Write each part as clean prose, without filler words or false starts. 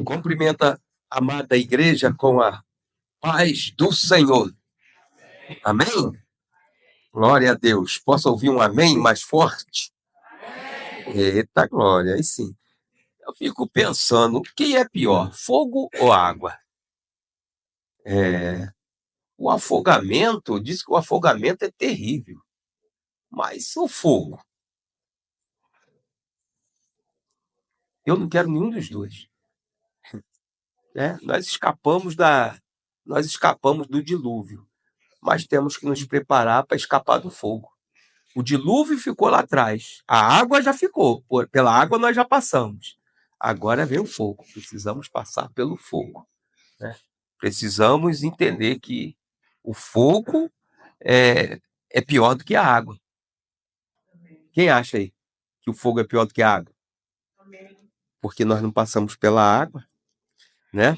Cumprimenta a amada igreja com a paz do Senhor. Amém? Glória a Deus. Posso ouvir um amém mais forte? Eita glória, aí sim. Eu fico pensando, o que é pior, fogo ou água? O afogamento, diz que o afogamento é terrível, mas o fogo, eu não quero nenhum dos dois, né? Nós escapamos do dilúvio, mas temos que nos preparar para escapar do fogo. O dilúvio ficou lá atrás. A água já ficou. Pela água nós já passamos. Agora vem o fogo. Precisamos passar pelo fogo, né? Precisamos entender que o fogo é pior do que a água. Quem acha aí que o fogo é pior do que a água? Porque nós não passamos pela água, né?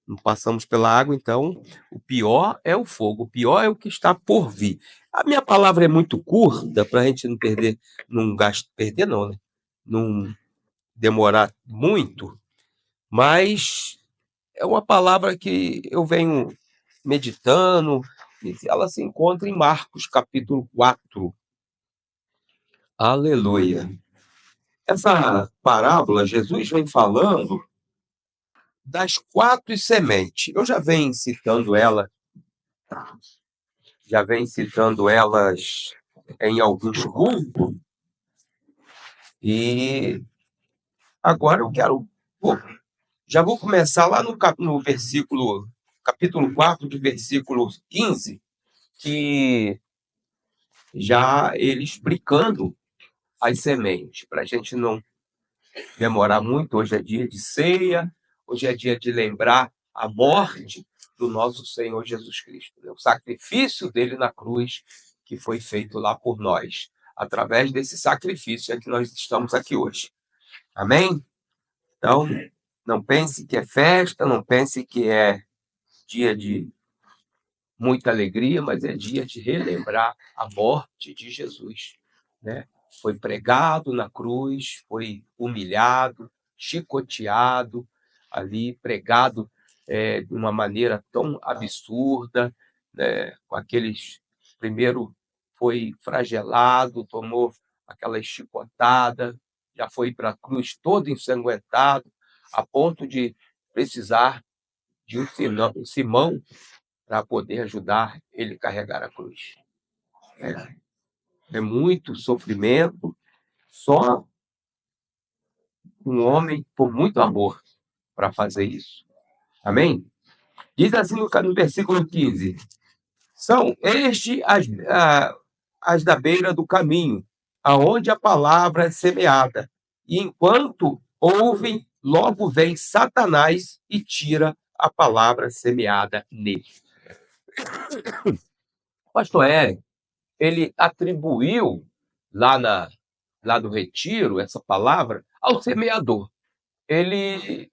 Não passamos pela água, então o pior é o fogo, o pior é o que está por vir. A minha palavra é muito curta para a gente não perder, não gastar, perder não, né? Não demorar muito, mas é uma palavra que eu venho meditando, e ela se encontra em Marcos, capítulo 4. Aleluia. Essa parábola, Jesus vem falando das 4 sementes. Eu já venho citando elas em alguns cultos, e agora eu quero. Já vou começar lá no versículo, capítulo 4, de versículo 15, que já ele explicando as sementes, para a gente não demorar muito. Hoje é dia de ceia, hoje é dia de lembrar a morte do nosso Senhor Jesus Cristo, né? O sacrifício dele na cruz, que foi feito lá por nós. Através desse sacrifício é que nós estamos aqui hoje. Amém? Então, não pense que é festa, não pense que é dia de muita alegria, mas é dia de relembrar a morte de Jesus, né? Foi pregado na cruz, foi humilhado, chicoteado ali, pregado de uma maneira tão absurda, né? Com aqueles, primeiro foi flagelado, tomou aquela chicotada, já foi para a cruz todo ensanguentado, a ponto de precisar de um Simão para poder ajudar ele a carregar a cruz. É muito sofrimento, só um homem com muito amor para fazer isso. Amém? Diz assim no versículo 15: são estes as da beira do caminho, aonde a palavra é semeada. E enquanto ouvem, logo vem Satanás e tira a palavra semeada nele. Pastor Eric, ele atribuiu lá, lá do retiro essa palavra ao semeador. Ele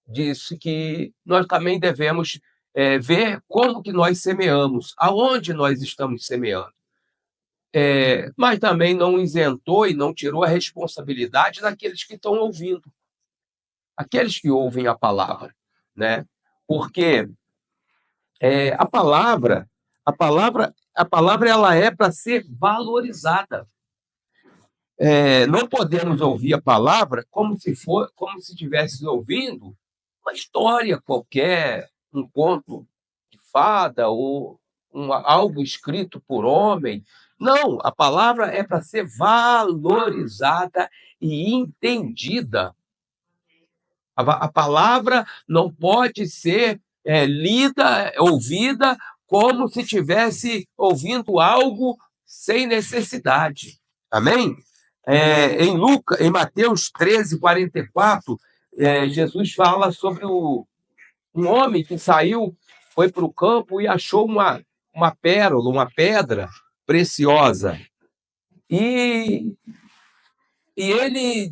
disse que nós também devemos ver como que nós semeamos, aonde nós estamos semeando. Mas também não isentou e não tirou a responsabilidade daqueles que estão ouvindo, aqueles que ouvem a palavra, né? Porque a palavra, a palavra ela é para ser valorizada. Não podemos ouvir a palavra como se estivesse ouvindo uma história qualquer, um conto de fada ou algo escrito por homem. Não, a palavra é para ser valorizada e entendida. A palavra não pode ser lida, ouvida como se estivesse ouvindo algo sem necessidade. Amém? Em Mateus 13:44, Jesus fala sobre um homem que saiu, foi para o campo e achou uma pérola, uma pedra preciosa. E ele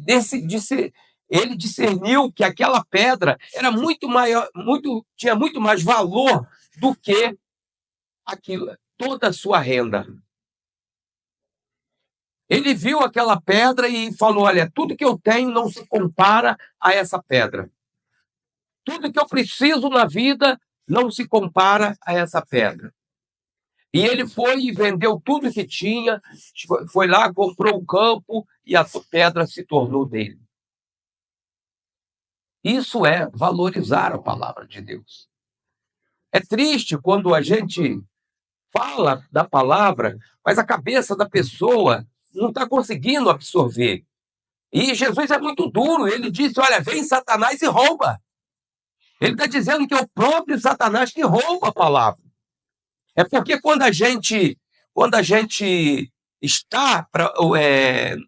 discerniu que aquela pedra era muito maior, tinha muito mais valor do que aquilo, toda a sua renda. Ele viu aquela pedra e falou: olha, tudo que eu tenho não se compara a essa pedra. Tudo que eu preciso na vida não se compara a essa pedra. E ele foi e vendeu tudo que tinha, foi lá, comprou um campo e a pedra se tornou dele. Isso é valorizar a palavra de Deus. É triste quando a gente fala da palavra, mas a cabeça da pessoa não está conseguindo absorver. E Jesus é muito duro, ele disse, olha, vem Satanás e rouba. Ele está dizendo que é o próprio Satanás que rouba a palavra. É porque quando a gente está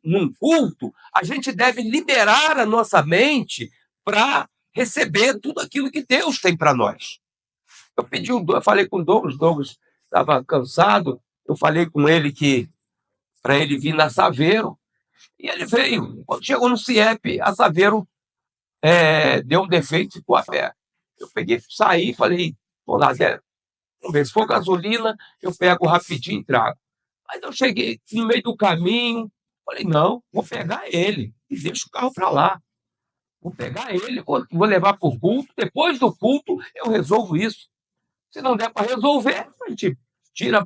num culto, a gente deve liberar a nossa mente para receber tudo aquilo que Deus tem para nós. Eu falei com o Douglas estava cansado, eu falei com ele que para ele vir na Saveiro, e ele veio. Quando chegou no CIEP, a Saveiro deu um defeito e ficou a pé. Eu peguei, saí e falei, pô, Nazé, vamos ver, se for gasolina, eu pego rapidinho e trago. Mas eu cheguei no meio do caminho, falei, não, vou pegar ele e deixo o carro para lá. Vou pegar ele, vou levar para o culto, depois do culto eu resolvo isso. Se não der para resolver, a gente tira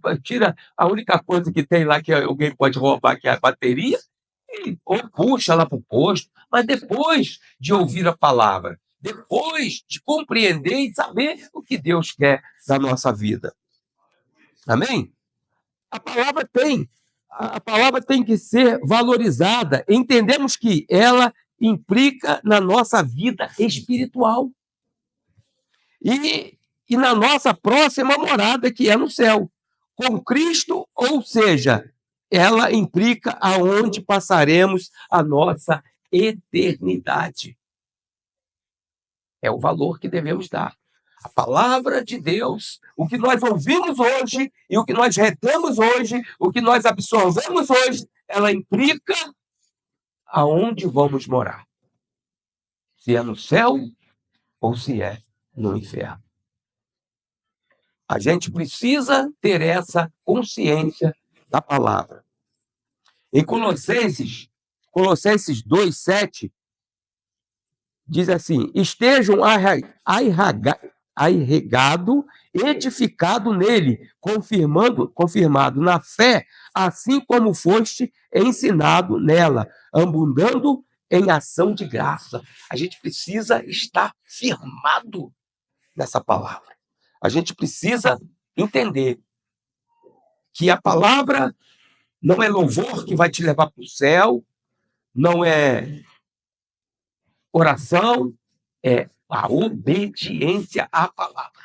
a única coisa que tem lá que alguém pode roubar, que é a bateria, ou puxa lá para o posto, mas depois de ouvir a palavra, depois de compreender e saber o que Deus quer da nossa vida. Amém? A palavra tem que ser valorizada. Entendemos que ela implica na nossa vida espiritual e na nossa próxima morada, que é no céu, com Cristo, ou seja, ela implica aonde passaremos a nossa eternidade. É o valor que devemos dar. A palavra de Deus, o que nós ouvimos hoje e o que nós retemos hoje, o que nós absorvemos hoje, ela implica aonde vamos morar. Se é no céu ou se é no inferno. A gente precisa ter essa consciência da palavra. Em Colossenses 2:7, diz assim, estejam arraigado, edificado nele, confirmado na fé, assim como foste ensinado nela, abundando em ação de graça. A gente precisa estar firmado nessa palavra. A gente precisa entender que a palavra não é louvor que vai te levar para o céu, não é oração, é a obediência à palavra.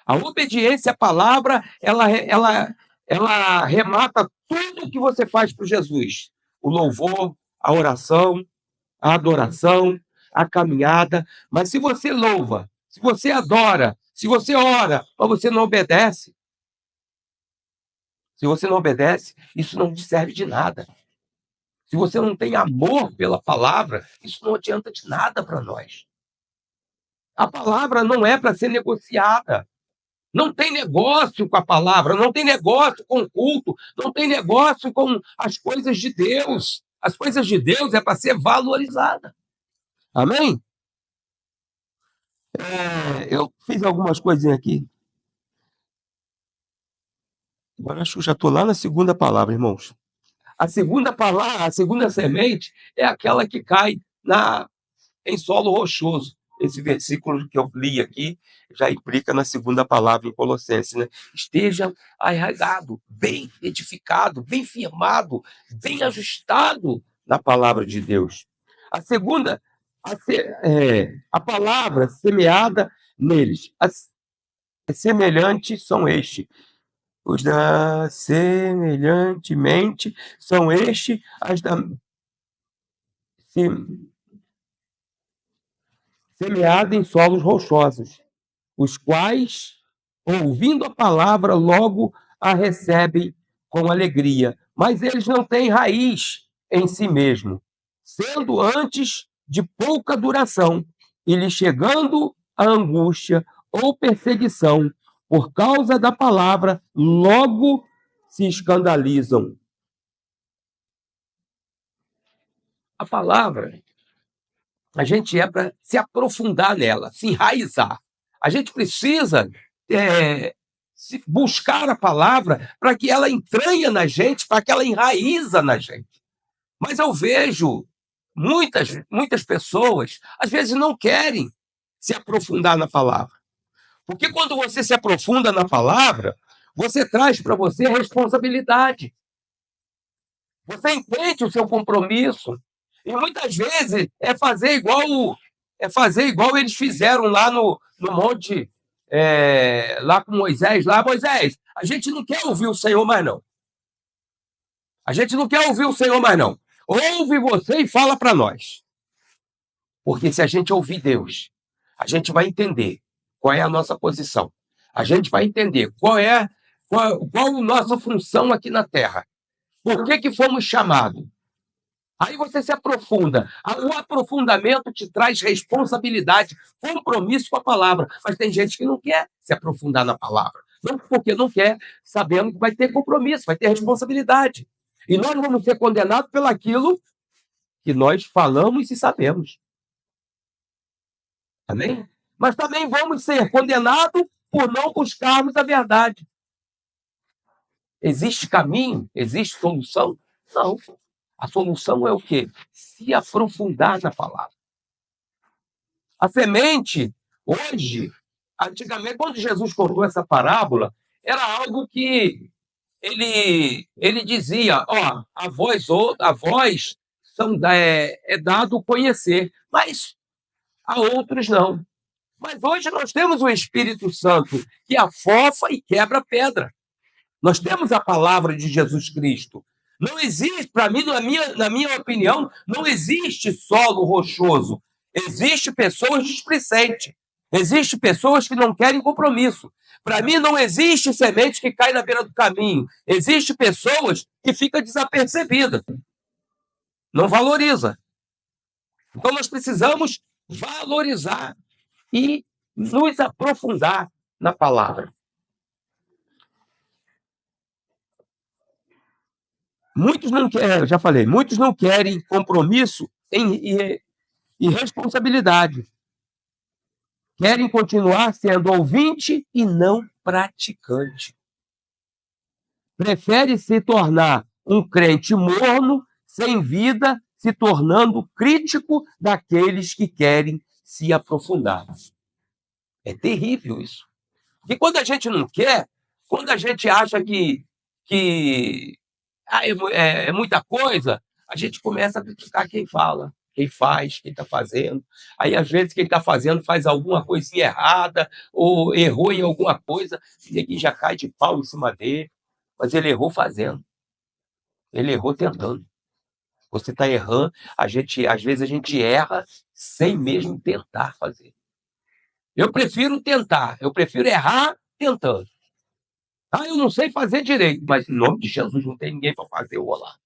A obediência à palavra, ela remata tudo que você faz para Jesus. O louvor, a oração, a adoração, a caminhada. Mas se você louva, se você adora, se você ora, mas você não obedece, isso não te serve de nada. Se você não tem amor pela palavra, isso não adianta de nada para nós. A palavra não é para ser negociada. Não tem negócio com a palavra, não tem negócio com o culto, não tem negócio com as coisas de Deus. As coisas de Deus é para ser valorizada. Amém? Eu fiz algumas coisinhas aqui. Agora acho que já estou lá na segunda palavra, irmãos. A segunda palavra, a segunda semente é aquela que cai em solo rochoso. Esse versículo que eu li aqui já implica na segunda palavra em Colossenses, né? Esteja arraigado, bem edificado, bem firmado, bem ajustado na palavra de Deus. A segunda, a palavra semeada neles. As semelhantes são estes. Os da semelhantemente são estes as da semeada em solos rochosos, os quais, ouvindo a palavra, logo a recebem com alegria, mas eles não têm raiz em si mesmo, sendo antes de pouca duração, e lhe chegando a angústia ou perseguição por causa da palavra, logo se escandalizam. A palavra A gente é para se aprofundar nela, se enraizar. A gente precisa buscar a palavra para que ela entranha na gente, para que ela enraiza na gente. Mas eu vejo muitas pessoas, às vezes, não querem se aprofundar na palavra. Porque quando você se aprofunda na palavra, você traz para você a responsabilidade. Você entende o seu compromisso. E muitas vezes é fazer igual eles fizeram lá no monte, lá com Moisés. Lá, Moisés, a gente não quer ouvir o Senhor mais não. A gente não quer ouvir o Senhor mais não. Ouve você e fala para nós. Porque se a gente ouvir Deus, a gente vai entender qual é a nossa posição. A gente vai entender qual a nossa função aqui na Terra. Por que fomos chamados? Aí você se aprofunda. O aprofundamento te traz responsabilidade, compromisso com a palavra. Mas tem gente que não quer se aprofundar na palavra. Não porque não quer, sabendo que vai ter compromisso, vai ter responsabilidade. E nós vamos ser condenados pelaquilo que nós falamos e sabemos. Amém? Mas também vamos ser condenados por não buscarmos a verdade. Existe caminho? Existe solução? Não. A solução é o quê? Se aprofundar na palavra. A semente, hoje, antigamente, quando Jesus contou essa parábola, era algo que ele dizia, a voz é dado conhecer, mas a outros não. Mas hoje nós temos o Espírito Santo que afofa e quebra pedra. Nós temos a palavra de Jesus Cristo. Não existe, para mim, na minha opinião, não existe solo rochoso. Existem pessoas displicentes. Existem pessoas que não querem compromisso. Para mim, não existe semente que cai na beira do caminho. Existem pessoas que ficam desapercebidas. Não valoriza. Então, nós precisamos valorizar e nos aprofundar na palavra. Muitos não querem, já falei, muitos não querem compromisso e responsabilidade. Querem continuar sendo ouvinte e não praticante. Prefere se tornar um crente morno, sem vida, se tornando crítico daqueles que querem se aprofundar. É terrível isso. Porque quando a gente não quer, quando a gente acha que é muita coisa, a gente começa a criticar quem fala, quem faz, quem está fazendo. Aí, às vezes, quem está fazendo faz alguma coisinha errada ou errou em alguma coisa, e ele já cai de pau em cima dele. Mas ele errou fazendo. Ele errou tentando. Você está errando. Às vezes, a gente erra sem mesmo tentar fazer. Eu prefiro tentar. Eu prefiro errar tentando. Eu não sei fazer direito, mas em nome de Jesus não tem ninguém para fazer. Eu vou lá.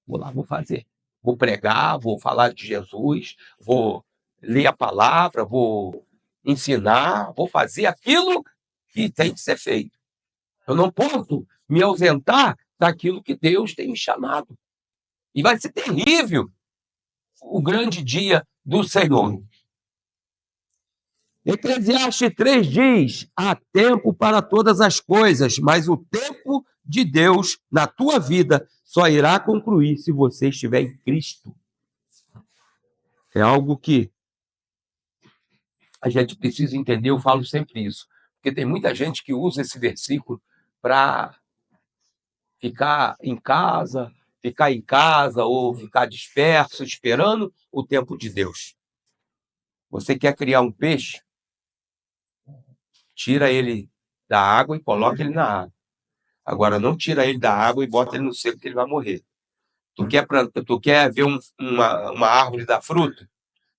Vou fazer. Vou pregar, vou falar de Jesus, vou ler a palavra, vou ensinar, vou fazer aquilo que tem que ser feito. Eu não posso me ausentar daquilo que Deus tem me chamado. E vai ser terrível o grande dia do Senhor. Eclesiastes 3 diz: há tempo para todas as coisas, mas o tempo de Deus na tua vida só irá concluir se você estiver em Cristo. É algo que a gente precisa entender, eu falo sempre isso, porque tem muita gente que usa esse versículo para ficar em casa ou ficar disperso, esperando o tempo de Deus. Você quer criar um peixe? Tira ele da água e coloca ele na água. Agora, não tira ele da água e bota ele no seco que ele vai morrer. Tu quer ver uma árvore dar fruto?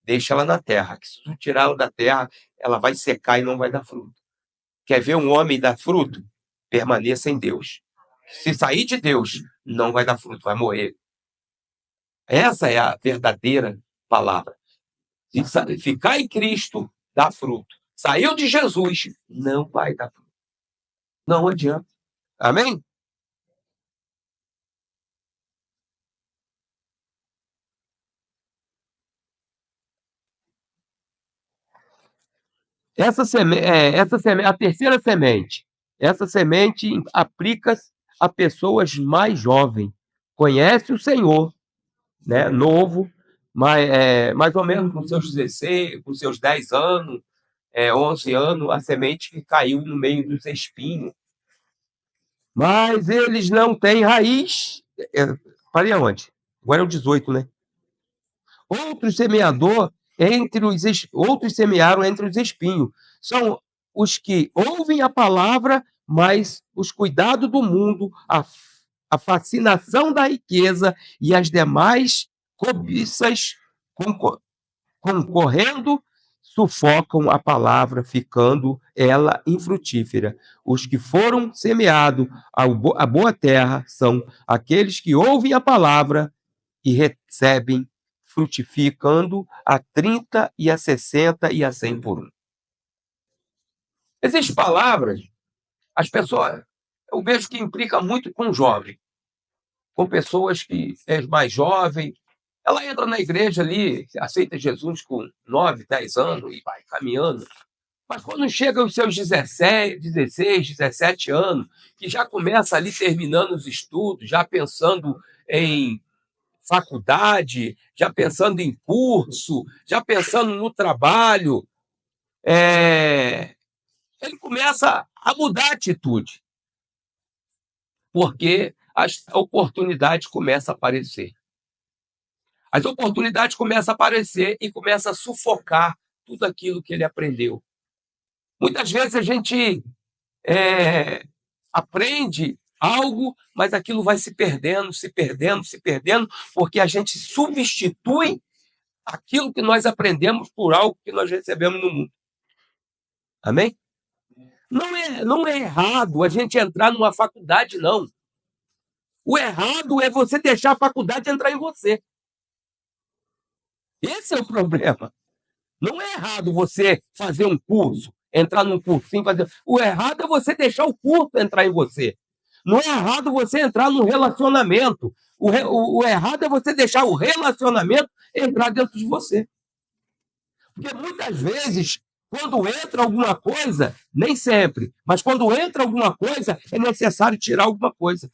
Deixa ela na terra, que se tu tirar ela da terra, ela vai secar e não vai dar fruto. Quer ver um homem dar fruto? Permaneça em Deus. Se sair de Deus, não vai dar fruto, vai morrer. Essa é a verdadeira palavra. Se ficar em Cristo, dá fruto. Saiu de Jesus, não vai dar fruto. Não adianta. Amém? a terceira semente. Essa semente aplica-se a pessoas mais jovens. Conhece o Senhor, né? Novo, mais ou menos com seus 16, com seus 10 anos, 11 anos, a semente que caiu no meio dos espinhos. Mas eles não têm raiz. Parei aonde? Agora é o 18, né? Outros semearam entre os espinhos. São os que ouvem a palavra, mas os cuidados do mundo, a fascinação da riqueza e as demais cobiças concorrendo sufocam a palavra, ficando ela infrutífera. Os que foram semeados à boa terra são aqueles que ouvem a palavra e recebem, frutificando a 30 e a 60 e a 100 por um. Essas palavras, as pessoas, eu vejo que implica muito com o jovem, com pessoas que é mais jovem. Ela entra na igreja ali, aceita Jesus com 9, 10 anos e vai caminhando. Mas quando chega aos seus 17, 16, 17 anos, que já começa ali terminando os estudos, já pensando em faculdade, já pensando em curso, já pensando no trabalho, ele começa a mudar a atitude, porque as oportunidades começam a aparecer. As oportunidades começam a aparecer e começam a sufocar tudo aquilo que ele aprendeu. Muitas vezes a gente aprende algo, mas aquilo vai se perdendo, se perdendo, se perdendo, porque a gente substitui aquilo que nós aprendemos por algo que nós recebemos no mundo. Amém? Não é errado a gente entrar numa faculdade, não. O errado é você deixar a faculdade entrar em você. Esse é o problema. Não é errado você fazer um curso, entrar num cursinho, fazer. O errado é você deixar o curso entrar em você. Não é errado você entrar num relacionamento. O errado é você deixar o relacionamento entrar dentro de você. Porque muitas vezes, quando entra alguma coisa, nem sempre, mas quando entra alguma coisa, é necessário tirar alguma coisa.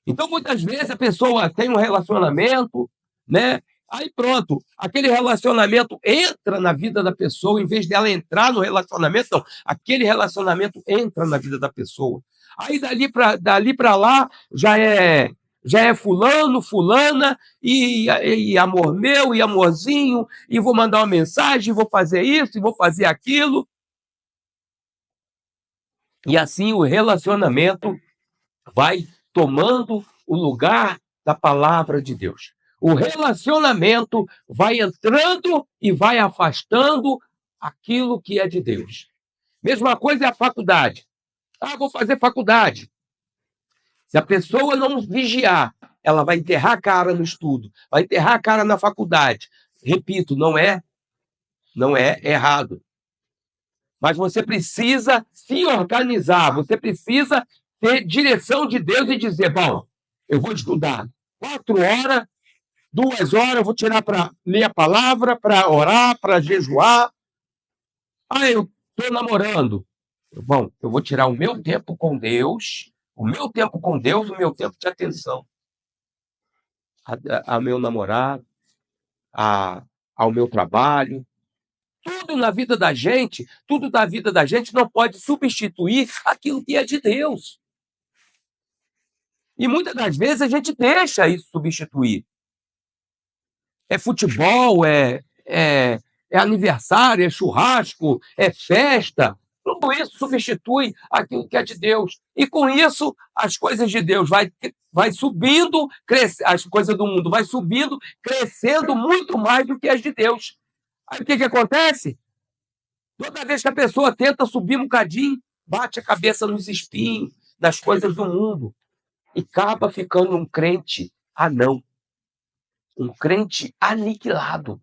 Então, muitas vezes, a pessoa tem um relacionamento, né? Aí pronto, aquele relacionamento entra na vida da pessoa, em vez dela entrar no relacionamento, não, aquele relacionamento entra na vida da pessoa. Aí dali para lá já é fulano, fulana, e amor meu, e amorzinho, e vou mandar uma mensagem, vou fazer isso, e vou fazer aquilo. E assim o relacionamento vai tomando o lugar da palavra de Deus. O relacionamento vai entrando e vai afastando aquilo que é de Deus. Mesma coisa é a faculdade. Vou fazer faculdade. Se a pessoa não vigiar, ela vai enterrar a cara no estudo, vai enterrar a cara na faculdade. Repito, não é errado. Mas você precisa se organizar, você precisa ter direção de Deus e dizer, bom, eu vou estudar 4 horas, 2 horas, eu vou tirar para ler a palavra, para orar, para jejuar. Eu estou namorando. Bom, eu vou tirar o meu tempo com Deus, o meu tempo de atenção a meu namorado, ao meu trabalho. Tudo na vida da gente, tudo da vida da gente não pode substituir aquilo que é de Deus. E muitas das vezes a gente deixa isso substituir. É futebol, é aniversário, é churrasco, é festa. Tudo isso substitui aquilo que é de Deus. E com isso, as coisas de Deus vai subindo, as coisas do mundo vai subindo, crescendo muito mais do que as de Deus. Aí o que acontece? Toda vez que a pessoa tenta subir um bocadinho, bate a cabeça nos espinhos, nas coisas do mundo. E acaba ficando um crente anão. Um crente aniquilado.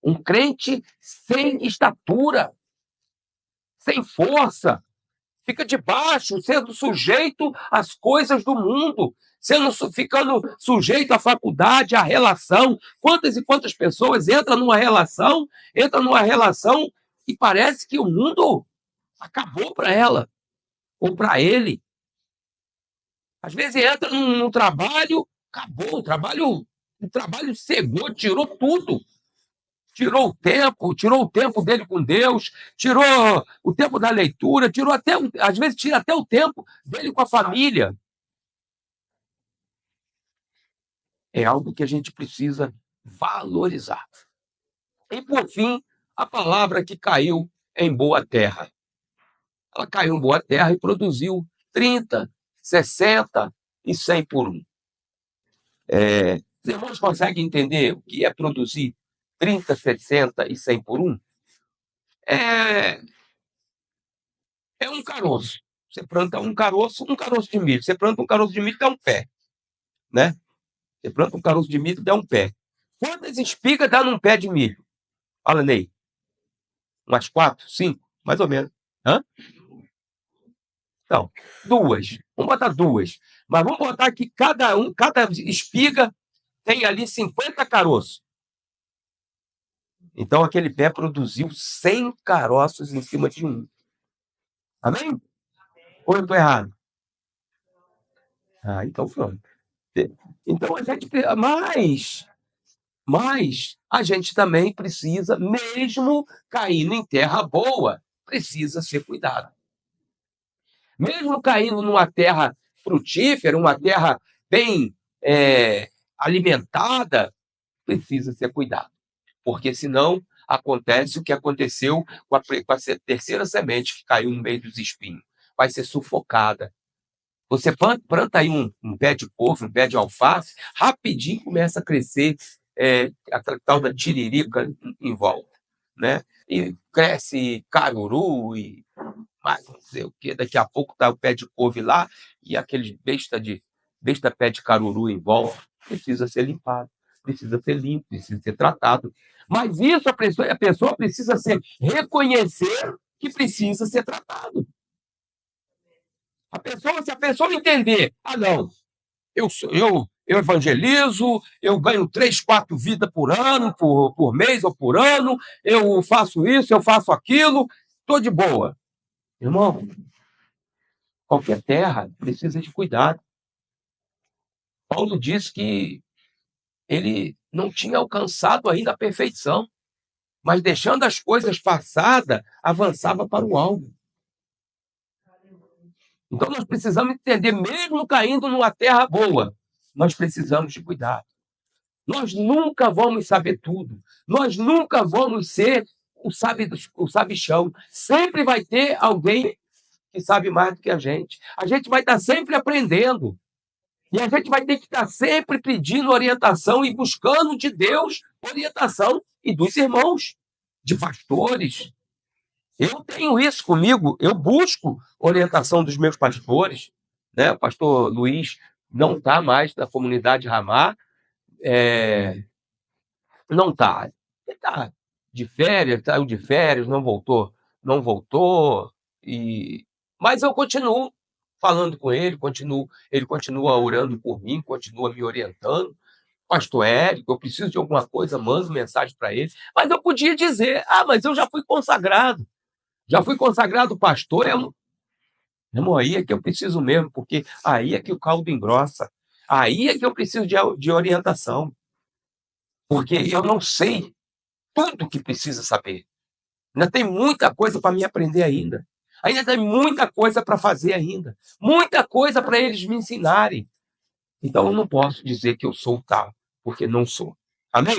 Um crente sem estatura, sem força, fica debaixo, sendo sujeito às coisas do mundo, ficando sujeito à faculdade, à relação. Quantas e quantas pessoas entram numa relação e parece que o mundo acabou para ela ou para ele. Às vezes entra num trabalho, acabou, o trabalho cegou, tirou tudo. Tirou o tempo dele com Deus, tirou o tempo da leitura, às vezes tira até o tempo dele com a família. É algo que a gente precisa valorizar. E, por fim, a palavra que caiu em boa terra. Ela caiu em boa terra e produziu 30, 60 e 100 por um. Os irmãos conseguem entender o que é produzir 30, 60 e 100 por um? É um caroço. Você planta um caroço de milho. Você planta um caroço de milho, dá um pé, né? Você planta um caroço de milho, dá um pé. Quantas espigas dá num pé de milho? Fala, Ney. Umas 4, 5, mais ou menos. Hã? Então, 2. Vamos botar 2. Mas vamos botar que cada espiga tem ali 50 caroços. Então, aquele pé produziu 100 caroços em cima de um. Amém? Ou eu estou errado? Então pronto. Então, mas a gente também precisa, mesmo caindo em terra boa, precisa ser cuidado. Mesmo caindo numa terra frutífera, uma terra bem alimentada, precisa ser cuidado. Porque senão acontece o que aconteceu com a terceira semente que caiu no meio dos espinhos. Vai ser sufocada. Você planta aí um pé de couve, um pé de alface, rapidinho começa a crescer a tal da tiririca em volta, né? E cresce caruru e mais não sei o quê. Daqui a pouco tá o pé de couve lá e aqueles besta pé de caruru em volta. Precisa ser limpado, precisa ser limpo, precisa ser tratado. Mas isso a pessoa precisa reconhecer que precisa ser tratado. Se a pessoa entender, não, eu evangelizo, eu ganho 3, 4 vidas por ano, por mês ou por ano, eu faço isso, eu faço aquilo, estou de boa. Irmão, qualquer terra precisa de cuidado. Paulo disse que ele não tinha alcançado ainda a perfeição, mas deixando as coisas passadas, avançava para o alvo. Então nós precisamos entender, mesmo caindo numa terra boa, nós precisamos de cuidado. Nós nunca vamos saber tudo. Nós nunca vamos ser o sabichão. Sempre vai ter alguém que sabe mais do que a gente. A gente vai estar sempre aprendendo. E a gente vai ter que estar sempre pedindo orientação e buscando de Deus orientação e dos irmãos, de pastores. Eu tenho isso comigo. Eu busco orientação dos meus pastores. Né? O pastor Luiz não está mais na comunidade Ramá. Não está. Ele está de férias, saiu de férias, não voltou. Mas eu continuo falando com ele, ele continua orando por mim, continua me orientando. Pastor Érico, eu preciso de alguma coisa, mando mensagem para ele. Mas eu podia dizer, mas eu já fui consagrado pastor. Irmão, aí é que eu preciso mesmo, porque aí é que o caldo engrossa. Aí é que eu preciso de orientação. Porque eu não sei tudo que precisa saber. Ainda tem muita coisa para me aprender ainda. Ainda tem muita coisa para fazer ainda. Muita coisa para eles me ensinarem. Então eu não posso dizer que eu sou tal, porque não sou. Amém?